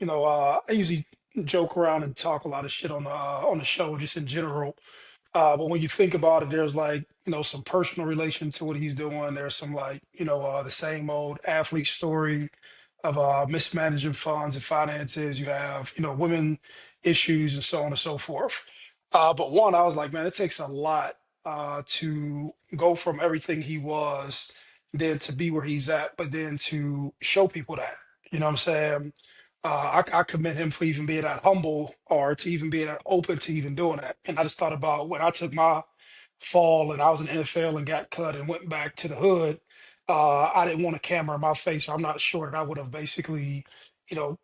I usually joke around and talk a lot of shit on the show, just in general. But when you think about it, there's like, some personal relation to what he's doing. There's some like, the same old athlete story of mismanaging funds and finances. You have, women issues and so on and so forth. But one, I was like, man, it takes a lot to go from everything he was, then to be where he's at, but then to show people that. You know what I'm saying? I commend him for even being that humble or to even being that open to even doing that. And I just thought about when I took my fall and I was in the NFL and got cut and went back to the hood. I didn't want a camera in my face, or I'm not sure that I would have basically,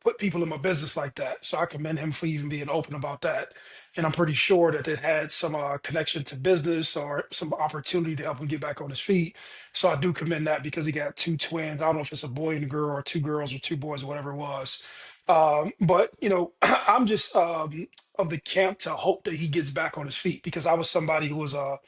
put people in my business like that. So I commend him for even being open about that. And I'm pretty sure that it had some connection to business or some opportunity to help him get back on his feet. So I do commend that because he got two twins. I don't know if it's a boy and a girl or two girls or two boys or whatever it was. But I'm just of the camp to hope that he gets back on his feet because I was somebody who was a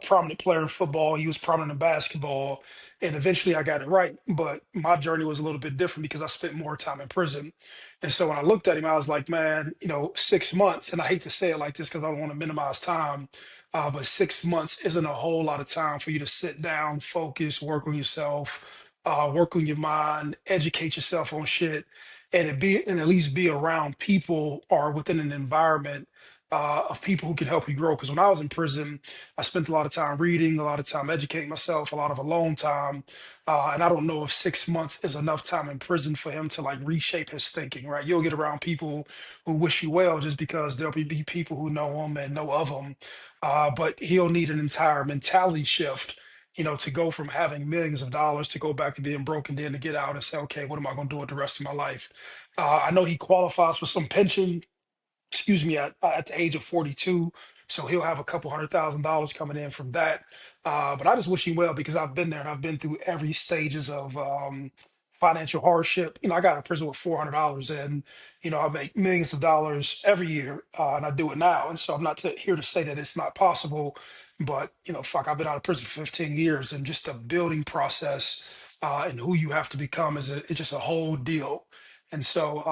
prominent player in football. He was prominent in basketball, and eventually I got it right. But my journey was a little bit different because I spent more time in prison. And so when I looked at him, I was like, man, 6 months. And I hate to say it like this because I don't want to minimize time, but 6 months isn't a whole lot of time for you to sit down, focus, work on yourself. Work on your mind, educate yourself on shit, and at least be around people or within an environment of people who can help you grow. Because when I was in prison, I spent a lot of time reading, a lot of time educating myself, a lot of alone time, and I don't know if 6 months is enough time in prison for him to like reshape his thinking. Right? You'll get around people who wish you well just because there'll be people who know him and know of him, but he'll need an entire mentality shift, to go from having millions of dollars to go back to being broken, then to get out and say, okay, what am I going to do with the rest of my life? I know he qualifies for some pension, excuse me, at the age of 42. So he'll have a couple $100,000 coming in from that. But I just wish him well because I've been there. I've been through every stages of financial hardship. I got out of prison with $400 and, I make millions of dollars every year and I do it now. And so I'm not here to say that it's not possible, but, fuck, I've been out of prison for 15 years and just the building process and who you have to become it's just a whole deal. And so,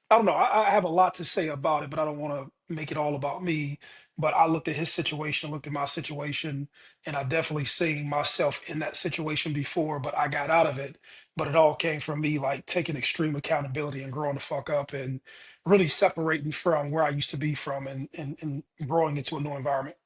I don't know. I have a lot to say about it, but I don't want to make it all about me. But I looked at his situation, looked at my situation, and I definitely seen myself in that situation before, but I got out of it. But it all came from me like taking extreme accountability and growing the fuck up and really separating from where I used to be from and growing into a new environment.